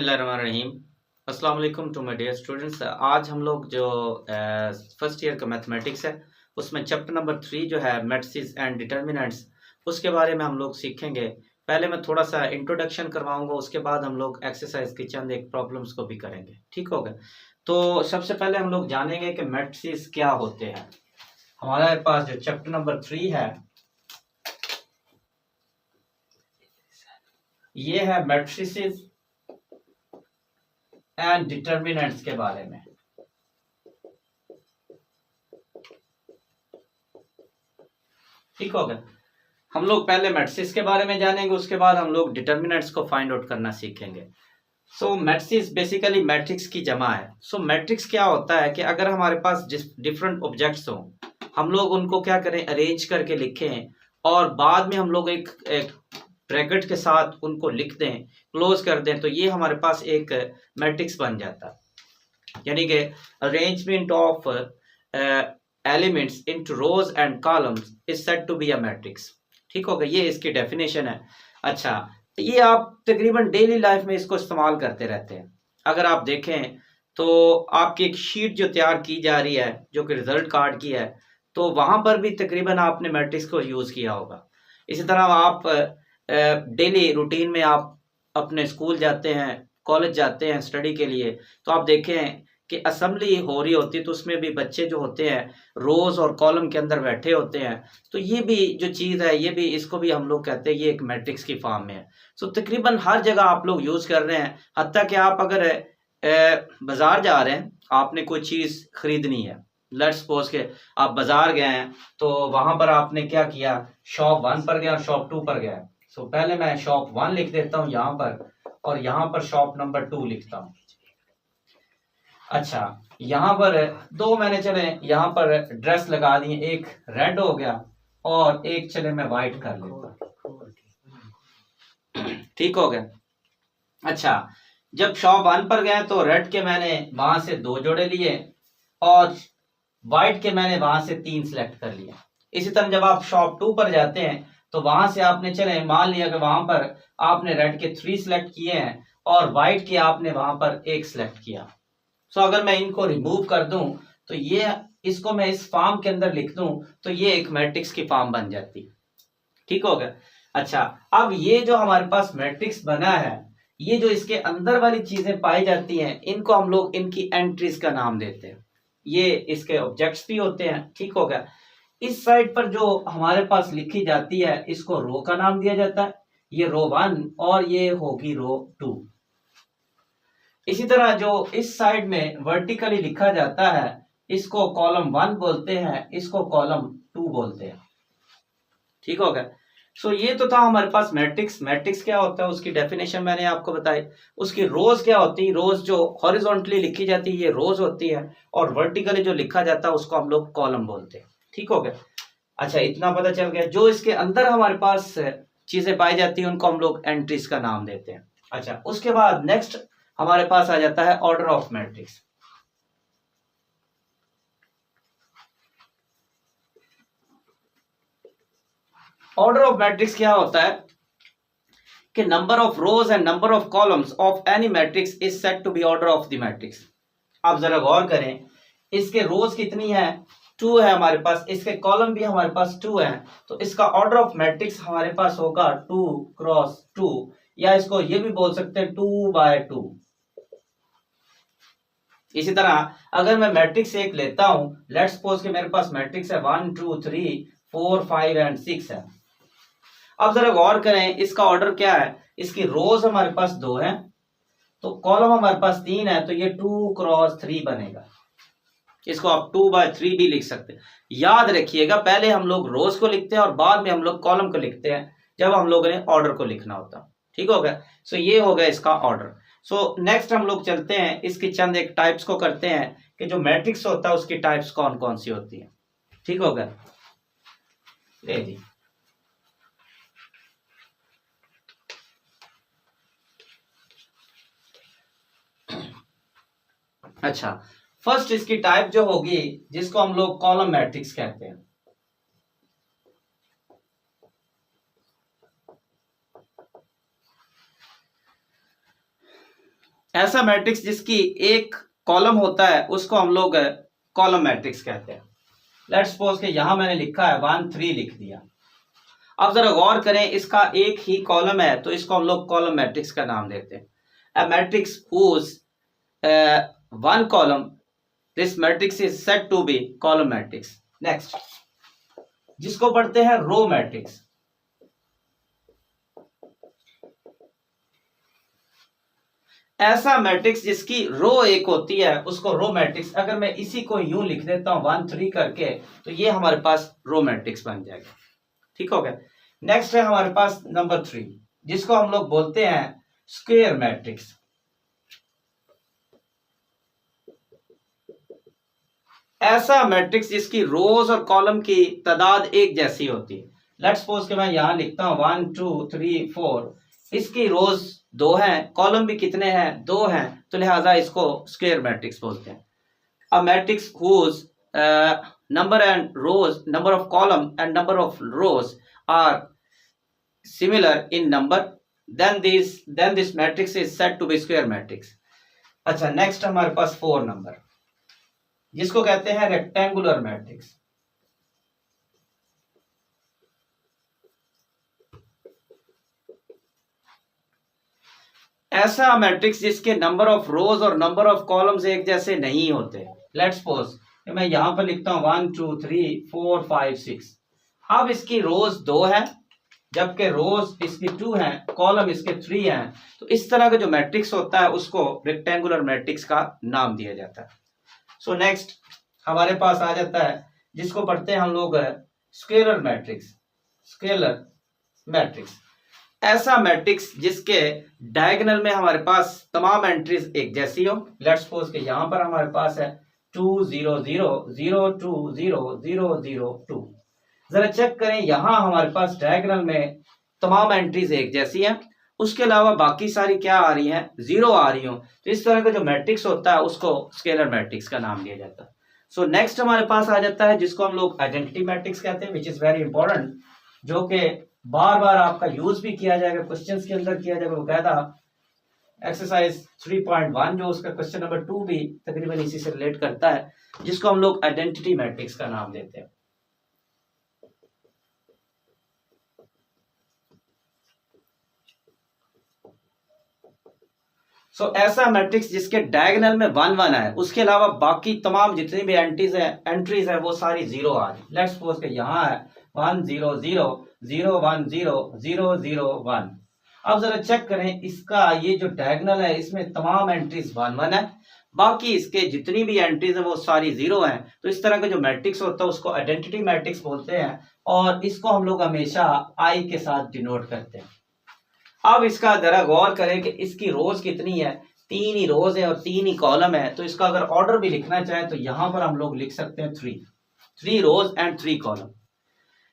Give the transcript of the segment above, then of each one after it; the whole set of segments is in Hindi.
बिस्मिल्लाहिर्रहमानिर्रहीम। अस्सलाम वालेकुम टू माय डियर स्टूडेंट्स। आज हम लोग जो फर्स्ट ईयर का मैथमेटिक्स है उसमें चैप्टर नंबर 3 जो है मैट्रिसेस एंड डिटर्मिनेंट्स, उसके बारे में हम लोग सीखेंगे। पहले मैं थोड़ा सा इंट्रोडक्शन करवाऊंगा, उसके बाद हम लोग एक्सरसाइज की चंद एक प्रॉब्लम्स को भी करेंगे। ठीक होगा? तो सबसे पहले हम लोग जानेंगे कि मैट्रिसेस क्या होते हैं। हमारे पास जो चैप्टर नंबर 3 है ये है मैट्रिसेस एंड डिटर्मिनेंट्स के बारे में। ठीक हो गया? हम लोग पहले मैट्रिसेस के बारे में जानेंगे, उसके बाद हम लोग डिटर्मिनेंट्स को फाइंड आउट करना सीखेंगे। सो मैट्रिसेस बेसिकली मैट्रिक्स की जमा है। सो मैट्रिक्स क्या होता है कि अगर हमारे पास डिफरेंट ऑब्जेक्ट्स हों, हम लोग उनको क्या करें, अरेंज करके लिखें और बाद में हम लोग एक ब्रैकेट के साथ उनको लिख दें, क्लोज कर दें, तो ये हमारे पास एक मैट्रिक्स बन जाता है। यानी कि arrangement of elements into rows and columns is said to be a matrix. ठीक होगा? ये इसकी डेफिनेशन है। अच्छा, ये आप तकरीबन डेली लाइफ में इसको इस्तेमाल करते रहते हैं। अगर आप देखें तो आपकी एक शीट जो तैयार की जा रही है, जो कि रिजल्ट कार्ड की है, तो वहां पर भी तकरीबन आपने मैट्रिक्स को यूज किया होगा। इसी तरह आप डेली रूटीन में आप अपने स्कूल जाते हैं, कॉलेज जाते हैं स्टडी के लिए, तो आप देखें कि असेंबली हो रही होती है, तो उसमें भी बच्चे जो होते हैं रोज और कॉलम के अंदर बैठे होते हैं। तो ये भी जो चीज़ है, ये भी, इसको भी हम लोग कहते हैं ये एक मैट्रिक्स की फॉर्म में है। सो तकरीबन हर जगह आप लोग यूज कर रहे हैं। हत्ता कि आप अगर बाजार जा रहे हैं, आपने कोई चीज़ खरीदनी है, लेट्स सपोज के आप बाजार गए हैं, तो वहां पर आपने क्या किया, शॉप 1 पर गया और शॉप 2 पर गया। सो पहले मैं शॉप 1 लिख देता हूँ यहाँ पर, और यहाँ पर शॉप नंबर 2 लिखता हूँ। अच्छा, यहाँ पर दो मैंने चले यहाँ पर ड्रेस लगा दिए, एक रेड हो गया और एक चले मैं व्हाइट कर लेता। ठीक हो गया? अच्छा, जब शॉप 1 पर गए तो रेड के मैंने वहां से 2 जोड़े लिए और व्हाइट के मैंने वहां से 3 सिलेक्ट कर लिया। इसी तरह जब आप शॉप 2 पर जाते हैं तो वहां से आपने चले, मान लिया कि वहां पर आपने रेड के 3 सिलेक्ट किए हैं और व्हाइट के आपने वहां पर 1 सिलेक्ट किया। सो अगर मैं इनको रिमूव कर दूं तो ये, इसको मैं इस फॉर्म के अंदर लिख दूं तो ये एक मैट्रिक्स की फॉर्म बन जाती। ठीक हो गया? अच्छा, अब ये जो हमारे पास मैट्रिक्स बना है, ये जो इसके अंदर वाली चीजें पाई जाती हैं, इनको हम लोग इनकी एंट्रीज का नाम देते हैं। ये इसके ऑब्जेक्ट्स भी होते हैं। ठीक हो गया? इस साइड पर जो हमारे पास लिखी जाती है, इसको रो का नाम दिया जाता है। ये रो 1 और ये होगी रो 2। इसी तरह जो इस साइड में वर्टिकली लिखा जाता है, इसको कॉलम 1 बोलते हैं, इसको कॉलम 2 बोलते हैं। ठीक हो गया? सो ये तो था हमारे पास मैट्रिक्स। मैट्रिक्स क्या होता है उसकी डेफिनेशन मैंने आपको बताई। उसकी रोज क्या होती है, रोज जो हॉरिजॉन्टली लिखी जाती है ये रोज होती है, और वर्टिकली जो लिखा जाता है उसको हम लोग कॉलम बोलते हैं। ठीक हो गया? अच्छा, इतना पता चल गया। जो इसके अंदर हमारे पास चीजें पाई जाती है उनको हम लोग एंट्रीज का नाम देते हैं। अच्छा, उसके बाद नेक्स्ट हमारे पास आ जाता है order of matrix. Order of matrix क्या होता है कि number of rows and number of columns of any matrix is said to be order of the matrix. आप जरा गौर करें, इसके रोज कितनी है, 2 है हमारे पास, इसके कॉलम भी हमारे पास 2 है, तो इसका ऑर्डर ऑफ मैट्रिक्स हमारे पास होगा 2 क्रॉस 2, या इसको ये भी बोल सकते हैं 2 बाय 2। इसी तरह अगर मैं मैट्रिक्स एक लेता हूं, लेट्स सपोज कि मेरे पास मैट्रिक्स है 1 2 3 4 5 एंड 6 है। अब जरा गौर करें, इसका ऑर्डर क्या है, इसकी रोज हमारे पास 2 है, तो कॉलम हमारे पास 3 है, तो ये 2 क्रॉस 3 बनेगा। इसको आप 2 बाय 3 भी लिख सकते हैं। याद रखिएगा, पहले हम लोग रोज को लिखते हैं और बाद में हम लोग कॉलम को लिखते हैं जब हम लोगों ने ऑर्डर को लिखना होता। ठीक हो गया? सो ये हो गया इसका ऑर्डर। सो नेक्स्ट हम लोग चलते हैं, इसकी चंद एक टाइप्स को करते हैं कि जो मैट्रिक्स होता है उसकी टाइप्स कौन कौन सी होती है। ठीक हो गया? ले जी। अच्छा, फर्स्ट इसकी टाइप जो होगी, जिसको हम लोग कॉलम मैट्रिक्स कहते हैं। ऐसा मैट्रिक्स जिसकी एक कॉलम होता है उसको हम लोग कॉलम मैट्रिक्स कहते हैं। लेट्स सपोज कि यहां मैंने लिखा है 1 3 लिख दिया। अब जरा गौर करें, इसका एक ही कॉलम है तो इसको हम लोग कॉलम मैट्रिक्स का नाम देते हैं। A matrix whose one column, this matrix is said to be column matrix. Next, जिसको पढ़ते हैं रो मैट्रिक्स। ऐसा मैट्रिक्स जिसकी रो एक होती है उसको रो मैट्रिक्स। अगर मैं इसी को यूं लिख देता हूं 1 3 करके, तो ये हमारे पास रो मैट्रिक्स बन जाएगा। ठीक हो गया। नेक्स्ट है हमारे पास नंबर 3, जिसको हम लोग बोलते हैं स्क्वायर मैट्रिक्स। ऐसा मैट्रिक्स जिसकी रोज और कॉलम की तादाद एक जैसी होती है। लेट्स सपोज कि मैं यहां लिखता हूं 1 2 3 4, इसकी रोज 2 हैं, कॉलम भी कितने हैं, 2 हैं, तो लिहाजा इसको स्क्वायर मैट्रिक्स बोलते हैं। A matrix whose number and rows, number of column and number of rows are similar in number, then this matrix is said to be square matrix. अच्छा, नेक्स्ट हमारे पास 4 नंबर, जिसको कहते हैं रेक्टेंगुलर मैट्रिक्स। ऐसा मैट्रिक्स जिसके नंबर ऑफ रोज और नंबर ऑफ कॉलम्स एक जैसे नहीं होते। लेट्स सपोज मैं यहां पर लिखता हूं 1 2 3 4 5 6। अब इसकी रोज 2 है, जबकि रोज इसकी 2 हैं, कॉलम इसके 3 हैं, तो इस तरह का जो मैट्रिक्स होता है उसको रेक्टेंगुलर मैट्रिक्स का नाम दिया जाता है। सो नेक्स्ट हमारे पास आ जाता है जिसको पढ़ते हैं हम लोग स्केलर मैट्रिक्स। स्केलर मैट्रिक्स ऐसा मैट्रिक्स जिसके डायगोनल में हमारे पास तमाम एंट्रीज एक जैसी हो। लेट्स सपोज कि यहां पर हमारे पास है 2 0 0 0 2 0 0 0 2। जरा चेक करें, यहां हमारे पास डायगोनल में तमाम एंट्रीज एक जैसी हैं, उसके अलावा बाकी सारी क्या आ रही हैं, 0 आ रही हो, तो इस तरह का जो मैट्रिक्स होता है उसको स्केलर मैट्रिक्स का नाम दिया जाता है। सो नेक्स्ट हमारे पास आ जाता है जिसको हम लोग आइडेंटिटी मैट्रिक्स कहते हैं, विच इज वेरी इंपॉर्टेंट, जो कि बार बार आपका यूज भी किया जाएगा, क्वेश्चंस के अंदर किया जाएगा बकायदा। एक्सरसाइज 3.1 जो उसका क्वेश्चन नंबर 2 भी तकरीबन इसी से रिलेट करता है, जिसको हम लोग आइडेंटिटी मैट्रिक्स का नाम देते हैं। ऐसा मैट्रिक्स जिसके डायगोनल में 1 1 है, उसके अलावा बाकी तमाम जितनी भी एंट्रीज है वो सारी 0 आ रही। लेट्स सपोज के यहाँ है 1 0 0 0 1 0 0 0 1। अब जरा चेक करें, इसका ये जो डायगोनल है इसमें तमाम एंट्रीज 1 1 है, बाकी इसके जितनी भी एंट्रीज है वो सारी 0 हैं। तो इस तरह का जो मैट्रिक्स होता है उसको आइडेंटिटी मैट्रिक्स बोलते हैं, और इसको हम लोग हमेशा आई के साथ डिनोट करते हैं। अब इसका जरा गौर करें कि इसकी रोज कितनी है, 3 ही रोज है और 3 ही कॉलम है, तो इसका अगर ऑर्डर भी लिखना चाहे तो यहां पर हम लोग लिख सकते हैं 3 रोज एंड 3 कॉलम।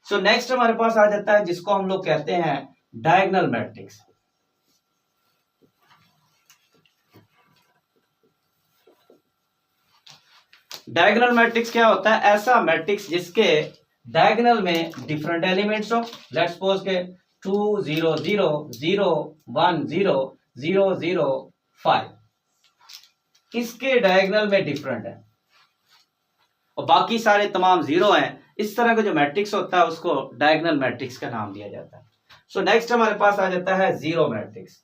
सो नेक्स्ट हमारे पास आ जाता है जिसको हम लोग कहते हैं डायगोनल मैट्रिक्स। डायगोनल मैट्रिक्स क्या होता है, ऐसा मैट्रिक्स जिसके डायगोनल में डिफरेंट एलिमेंट्स हो। लेट्स सपोज के 2 0 0 0 1 0 0 0 5, इसके डायगोनल में डिफरेंट है और बाकी सारे तमाम 0 हैं। इस तरह का जो मैट्रिक्स होता है उसको डायगोनल मैट्रिक्स का नाम दिया जाता है। सो नेक्स्ट हमारे पास आ जाता है जीरो मैट्रिक्स।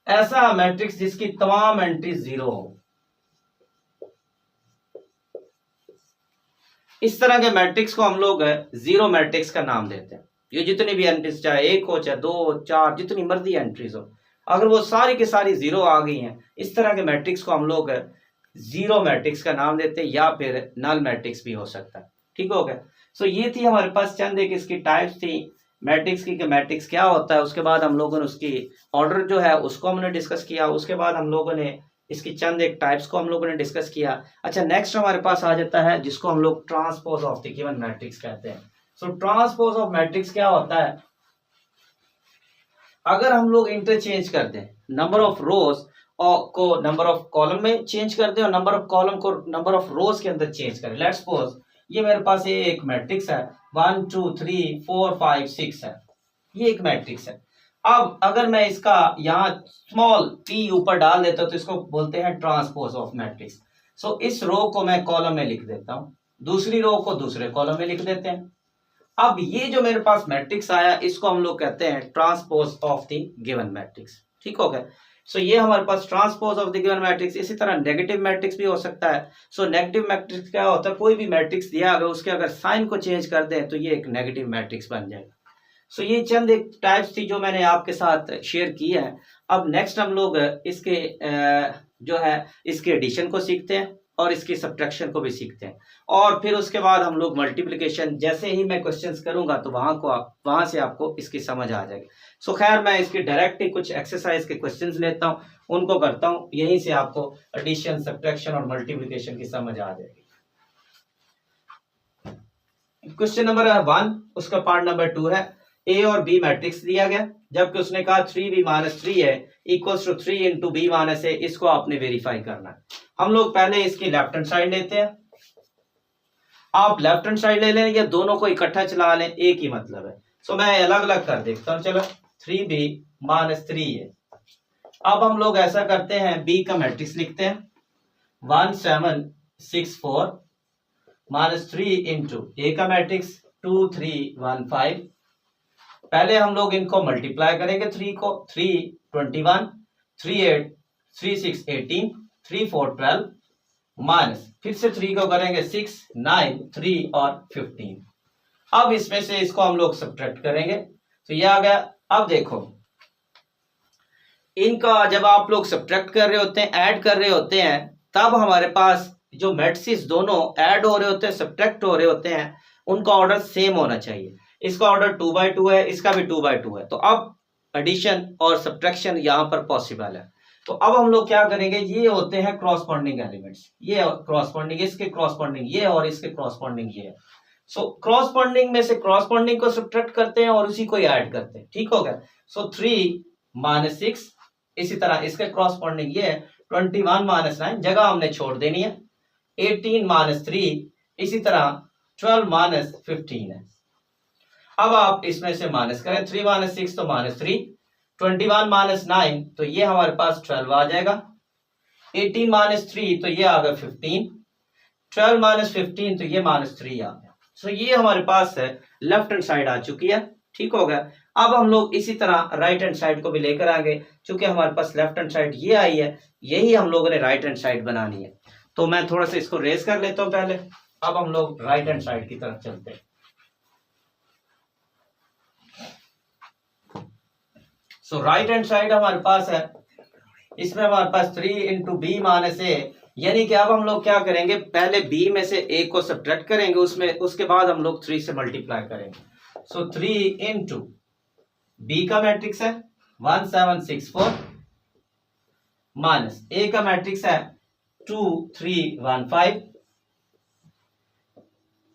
ऐसा मैट्रिक्स जिसकी तमाम एंट्रीज 0 हो। इस तरह के मैट्रिक्स को हम लोग जीरो मैट्रिक्स का नाम देते हैं। ये जितनी भी एंट्रीज, चाहे 1 हो चाहे 2 4, जितनी मर्जी एंट्रीज हो, अगर वो सारी की सारी 0 आ गई हैं, इस तरह के मैट्रिक्स को हम लोग जीरो मैट्रिक्स का नाम देते हैं, या फिर नल मैट्रिक्स भी हो सकता है। ठीक हो गया। सो ये थी हमारे पास चंद एक इसकी टाइप्स थी मैट्रिक्स की, कि मैट्रिक्स क्या होता है। उसके बाद हम लोगों ने उसकी ऑर्डर जो है उसको हमने डिस्कस किया। उसके बाद हम लोगों ने इसकी चंद एक टाइप्स को हम लोगों ने डिस्कस किया। अच्छा, नेक्स्ट हमारे पास आ जाता है जिसको हम लोग transpose of the given matrix कहते हैं। सो ट्रांसपोज ऑफ मैट्रिक्स क्या होता है, अगर हम लोग इंटरचेंज कर दें नंबर ऑफ रोज को नंबर ऑफ कॉलम में चेंज कर दें और नंबर ऑफ कॉलम को नंबर ऑफ रोज के अंदर चेंज करें। लेट्स सपोज ये मेरे पास ये एक मैट्रिक्स है, 1 2 3 4 5 6 है, ये एक मैट्रिक्स है। अब अगर मैं इसका यहाँ स्मॉल p ऊपर डाल देता हूं तो इसको बोलते हैं ट्रांसपोज ऑफ मैट्रिक्स। सो इस रो को मैं कॉलम में लिख देता हूं, दूसरी रो को दूसरे कॉलम में लिख देते हैं। अब ये जो मेरे पास मैट्रिक्स आया इसको हम लोग कहते हैं transpose of the given matrix. ठीक हो गया। सो ये हमारे पास transpose of the given matrix. इसी तरह नेगेटिव मैट्रिक्स भी हो सकता है। सो नेगेटिव मैट्रिक्स क्या होता है, कोई भी मैट्रिक्स दिया अगर उसके अगर साइन को चेंज कर दें तो ये एक नेगेटिव मैट्रिक्स बन जाएगा। सो ये चंद एक टाइप्स थी जो मैंने आपके साथ शेयर की है। अब नेक्स्ट हम लोग इसके जो है इसके एडिशन को सीखते हैं और इसकी सब्ट्रैक्शन को भी सीखते हैं, और फिर उसके बाद हम लोग मल्टीप्लिकेशन, जैसे ही मैं क्वेश्चंस करूंगा तो वहां से आपको इसकी समझ आ जाएगी। सो खैर मैं इसकी डायरेक्ट ही कुछ एक्सरसाइज के क्वेश्चंस लेता हूं, उनको करता हूं, यहीं से आपको एडिशन, सब्ट्रैक्शन और मल्टीप्लिकेशन की समझ आ जाएगी। क्वेश्चन नंबर 1, उसका पार्ट नंबर 2 है। ए और बी मैट्रिक्स दिया गया, जबकि उसने कहा 3b - 3 है equals to 3 into b minus a. इसको आपने वेरीफाई करना है। हम लोग पहले इसकी लेफ्ट हैंड साइड लेते हैं। आप लेफ्ट हैंड साइड ले लें या दोनों को इकट्ठा चला लें, एक ही मतलब है। सो मैं अलग अलग कर देखता हूं। चलो 3b - 3 है। अब हम लोग ऐसा करते हैं, बी का मैट्रिक्स लिखते हैं 1764 - 3 इंटू ए का मैट्रिक्स 2315। पहले हम लोग इनको मल्टीप्लाई करेंगे, 3 को 3 21, 3 8 3 6 18, 3 4 12 माइनस फिर से 3 को करेंगे 6 9 3 और 15। अब इसमें से इसको हम लोग सब्ट्रैक्ट करेंगे तो ये आ गया। अब देखो इनका जब आप लोग सब्ट्रैक्ट कर रहे होते हैं, ऐड कर रहे होते हैं, तब हमारे पास जो मैट्रिक्स दोनों ऐड हो रहे होते हैं, सब्ट्रैक्ट हो रहे होते हैं, उनका ऑर्डर सेम होना चाहिए। इसका ऑर्डर 2/2 है, इसका भी 2/2 है। तो अब एडिशन और सब्ट्रैक्शन यहाँ पर पॉसिबल है। तो अब हम लोग क्या करेंगे, ये होते हैं क्रॉसपोंडिंग एलिमेंट्स, ये क्रॉसपोंडिंग, इसके क्रॉसपोंडिंग ये और इसके क्रॉसपोंडिंग ये है। सो क्रॉसपोंडिंग में से क्रॉसपोंडिंग को सब्ट्रैक्ट करते हैं और उसी को ऐड करते हैं। ठीक हो गया। सो 3 - 6, इसी तरह इसके क्रॉसपोंडिंग ये है 21 - 9, जगह हमने छोड़ देनी है। 18 - 3, इसी तरह 12 - 15 है। अब आप इसमें से माइनस करें, 3 - 6 तो -3, 21 - 9 तो ये हमारे पास 12 आ जाएगा, 18 - 3 तो ये आ गया 15, 12 - 15 तो ये -3 आ गया। सो ये हमारे पास है लेफ्ट हैंड साइड आ चुकी है। ठीक हो गया। अब हम लोग इसी तरह राइट हैंड साइड को भी लेकर आएंगे, क्योंकि हमारे पास लेफ्ट हैंड साइड ये आई है, यही हम लोगों ने राइट हैंड साइड बनानी है। तो मैं थोड़ा सा इसको रेस कर लेता हूं पहले। अब हम लोग राइट हैंड साइड की तरफ चलते हैं। सो राइट हैंड साइड हमारे पास है, इसमें हमारे पास 3 इंटू बी माइनस ए, यानी कि अब हम लोग क्या करेंगे, पहले b में से a को सब्ट्रैक्ट करेंगे, उसमें उसके बाद हम लोग 3 से मल्टीप्लाई करेंगे। सो 3 इंटू बी का मैट्रिक्स है 1764 माइनस a का मैट्रिक्स है 2315।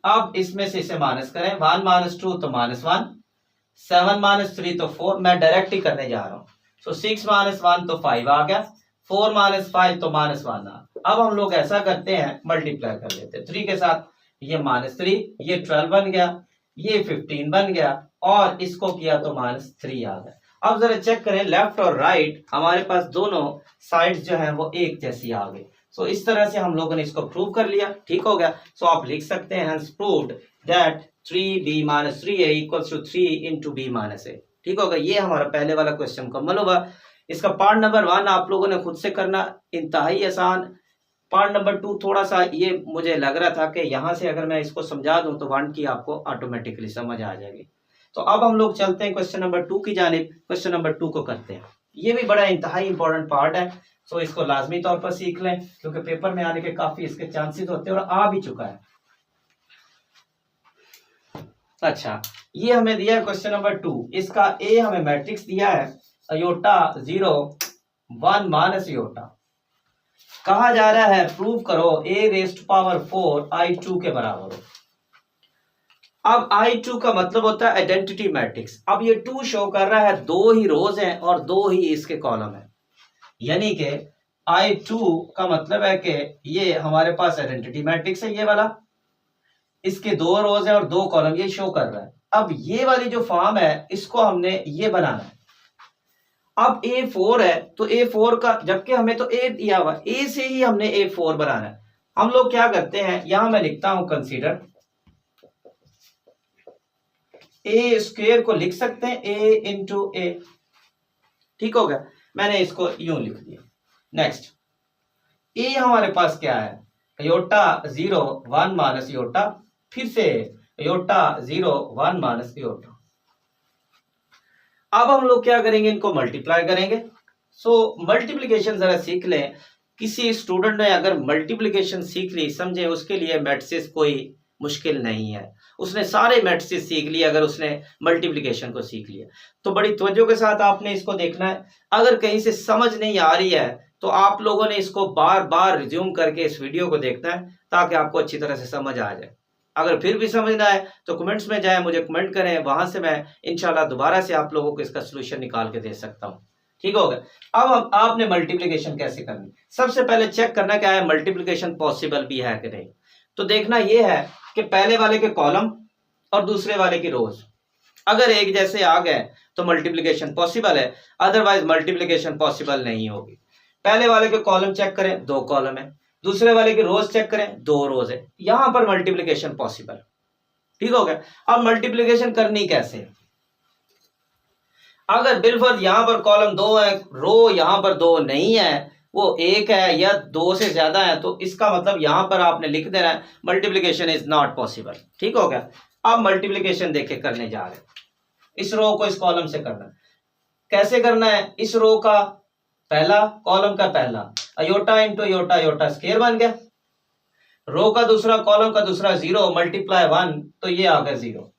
अब इसमें से इसे माइनस करें, 1 - 2 तो -1, 7 - 3 तो 4, मैं डायरेक्ट ही करने जा रहा हूं। सो 6 - 1 तो 5 आ गया, 4 - 5 तो -1 आ। अब हम लोग ऐसा करते हैं, मल्टीप्लाई कर लेते हैं 3 के साथ, ये -3, ये 12 बन गया, ये 15 बन गया, और इसको किया तो -3 आ गया। अब जरा चेक करें लेफ्ट और राइट, हमारे पास दोनों साइड्स जो हैं वो एक जैसी आ गई। सो इस तरह से हम लोगों ने इसको प्रूव कर लिया। ठीक हो गया। सो आप लिख सकते हैं hence proved that 3b - 3a equals to 3 into b minus a. ठीक होगा। ये हमारा पहले वाला क्वेश्चन मुकम्मल होगा। इसका पार्ट नंबर 1 आप लोगों ने खुद से करना, इंतहाई आसान। पार्ट नंबर 2 थोड़ा सा ये मुझे लग रहा था कि यहाँ से अगर मैं इसको समझा दूं तो 1 की आपको ऑटोमेटिकली समझ आ जाएगी। तो अब हम लोग चलते हैं क्वेश्चन नंबर 2 की जानिब। क्वेश्चन नंबर 2 को करते हैं। ये भी बड़ा इंतहाई इंपॉर्टेंट पार्ट है, सो इसको लाजमी तौर पर सीख लें, क्योंकि पेपर में आने के काफी इसके चांसेस होते हैं और आ भी चुका है। अच्छा, ये हमें दिया है क्वेश्चन नंबर 2। इसका ए हमें मैट्रिक्स दिया है अयोटा 0 1 माइनस अयोटा। कहा जा रहा है प्रूव करो a रेस्ट पावर 4 I2 के बराबर हो। अब I2 का मतलब होता है आइडेंटिटी मैट्रिक्स। अब ये 2 शो कर रहा है, 2 ही रोज हैं और 2 ही इसके कॉलम है, यानी कि I2 का मतलब है कि ये हमारे पास आइडेंटिटी मैट्रिक्स है, ये वाला, इसके 2 रोज हैं और 2 कॉलम, ये शो कर रहा है। अब ये वाली जो फॉर्म है इसको हमने ये बनाना है, अब A4 है तो A4 का, जबकि हमें तो A दिया हुआ, A से ही हमने A4 बनाना है। हम लोग क्या करते हैं, यहां मैं लिखता हूं कंसीडर A स्क्वायर को लिख सकते हैं A इंटू A, ठीक हो गया, मैंने इसको यूं लिख दिया। नेक्स्ट A हमारे पास क्या है, योटा 0 1 माइनस योटा, फिर से योटा 0 1 माइनस योटा। अब हम लोग क्या करेंगे, इनको मल्टीप्लाई करेंगे। सो मल्टीप्लिकेशन जरा सीख लें। किसी स्टूडेंट ने अगर मल्टीप्लिकेशन सीख ली, समझे, उसके लिए मैथ्स कोई मुश्किल नहीं है, उसने सारे मैथ्स सीख लिए अगर उसने मल्टीप्लिकेशन को सीख लिया। तो बड़ी तवज्जो के साथ आपने इसको देखना है। अगर कहीं से समझ नहीं आ रही है तो आप लोगों ने इसको बार बार रिज्यूम करके इस वीडियो को देखना है ताकि आपको अच्छी तरह से समझ आ जाए। अगर फिर भी समझना है तो कमेंट्स में जाएं, मुझे कमेंट करें, वहां से मैं इंशाल्लाह दोबारा से आप लोगों को इसका सोल्यूशन निकाल के दे सकता हूं। ठीक हो गया। अब आपने मल्टीप्लिकेशन कैसे करनी, सबसे पहले चेक करना क्या है, मल्टीप्लिकेशन पॉसिबल भी है कि नहीं। तो देखना यह है कि पहले वाले के कॉलम और दूसरे वाले की रोज अगर एक जैसे आ गए तो मल्टीप्लिकेशन पॉसिबल है, अदरवाइज मल्टीप्लिकेशन पॉसिबल नहीं होगी। पहले वाले के कॉलम चेक करें, 2 कॉलम है, दूसरे वाले की रोज चेक करें, 2 रोज है, यहां पर मल्टीप्लिकेशन पॉसिबल। ठीक हो गया। अब मल्टीप्लिकेशन करनी कैसे, अगर बिलफर्ज यहां पर कॉलम 2 है, रो यहां पर 2 नहीं है, वो 1 है या 2 से ज्यादा है, तो इसका मतलब यहां पर आपने लिख देना है मल्टीप्लिकेशन इज नॉट पॉसिबल। ठीक हो गया। अब मल्टीप्लिकेशन देखे करने जा रहे हैं, इस रो को इस कॉलम से करना है। कैसे करना है, इस रो का पहला, कॉलम का पहला, iota into iota, iota square बन गया। रो का दूसरा, कॉलम का दूसरा 0 मल्टीप्लाई 1, तो ये आ गया 0।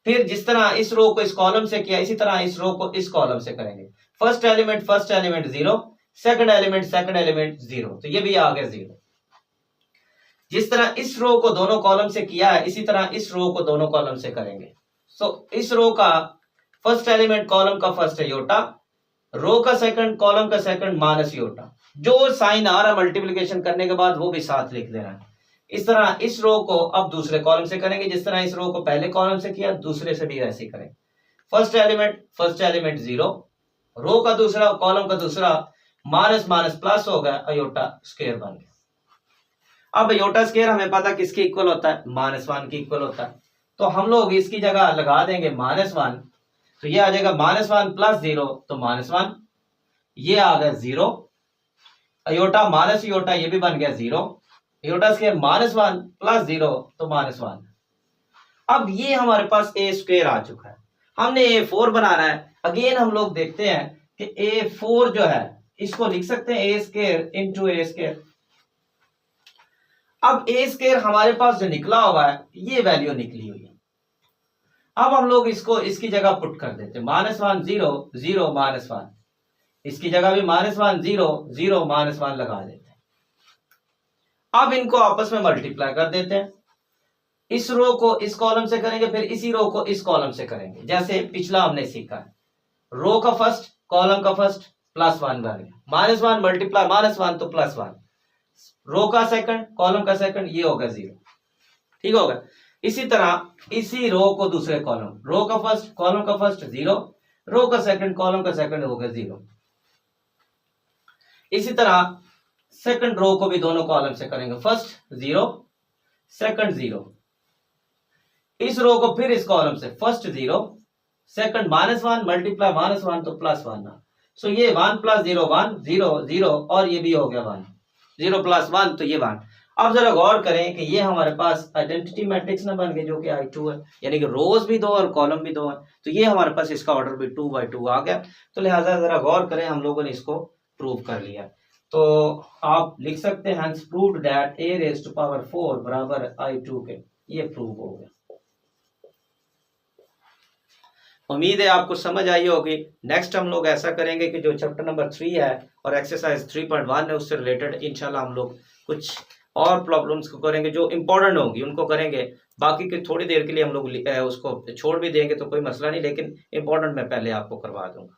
फिर जिस तरह इस रो को इस कॉलम से किया, इसी तरह इस रो को इस कॉलम से करेंगे। फर्स्ट एलिमेंट 0, सेकंड एलिमेंट 0, तो ये भी आ गया 0। जिस तरह इस रो को दोनों कॉलम से किया है, इसी तरह इस रो को दोनों कॉलम से करेंगे। सो इस रो का फर्स्ट एलिमेंट कॉलम का फर्स्ट है योटा, रो का सेकंड, कॉलम का सेकंड माइनस योटा। जो साइन आ रहा है मल्टीप्लिकेशन करने के बाद वो भी साथ लिख देना है। इस तरह इस रो को अब दूसरे कॉलम से करेंगे, जिस तरह इस रो को पहले कॉलम से किया, दूसरे से भी वैसे ही करेंगे। फर्स्ट एलिमेंट 0, रो का दूसरा, कॉलम का दूसरा, माइनस माइनस प्लस हो गया, अयोटा स्क्वायर बन गया। अब अयोटा स्क्वायर हमें पता किसके इक्वल होता है, -1 के इक्वल होता है। तो हम लोग इसकी जगह लगा देंगे -1, तो ये आ जाएगा -1 + 0, तो -1, ये आ गया 0, अयोटा माइनस योटा, ये भी बन गया 0, अयोटा स्क्वायर -1 + 0, तो -1। अब ये हमारे पास a स्क्वायर आ चुका है, हमने A4 बनाना है। अगेन हम लोग देखते हैं कि A4 जो है इसको लिख सकते हैं a square into a square. अब a स्क्वायर हमारे पास जो निकला हुआ है ये वैल्यू निकली हुई है। अब हम लोग इसको इसकी जगह पुट कर देते हैं, -1 0 0 -1, इसकी जगह भी -1 0 0 -1 लगा देते हैं। अब इनको आपस में मल्टीप्लाई कर देते हैं, इस रो को इस कॉलम से करेंगे, फिर इसी रो को इस कॉलम से करेंगे, जैसे पिछला हमने सीखा है। रो का फर्स्ट, कॉलम का फर्स्ट, +1 बन गया, -1 मल्टीप्लाई -1 तो +1, रो का सेकंड, कॉलम का सेकंड, ये हो गया 0। ठीक हो गया। इसी तरह इसी रो को दूसरे कॉलम, रो का फर्स्ट, कॉलम का फर्स्ट 0, रो का सेकंड, कॉलम का सेकंड हो गया 0। इसी तरह सेकंड रो को भी दोनों कॉलम से करेंगे, फर्स्ट 0 सेकंड 0। इस रो को फिर इस कॉलम से, फर्स्ट 0 सेकंड -1 मल्टीप्लाई -1 तो +1। सो ये 1 + 0 1 0 0 और ये भी हो गया 1, 0 + 1 तो ये 1। अब जरा गौर करें कि ये हमारे पास आइडेंटिटी मैट्रिक्स ना बन गए जो कि I2 है, यानी कि रोज भी 2 और कॉलम भी 2 है, तो ये हमारे पास इसका ऑर्डर भी 2/2 आ गया। तो लिहाजा जरा गौर करें, हम लोगों ने इसको प्रूव कर लिया। तो आप लिख सकते हैं hence proved that a⁴ बराबर I2 के, ये प्रूव हो गया। उम्मीद है आपको समझ आई होगी। नेक्स्ट हम लोग ऐसा करेंगे कि जो चैप्टर नंबर 3 है और एक्सरसाइज 3.1 है उससे रिलेटेड इंशाल्लाह हम लोग कुछ और प्रॉब्लम्स को करेंगे जो इंपॉर्टेंट होंगी उनको करेंगे। बाकी की थोड़ी देर के लिए हम लोग उसको छोड़ भी देंगे तो कोई मसला नहीं, लेकिन इंपॉर्टेंट मैं पहले आपको करवा दूंगा।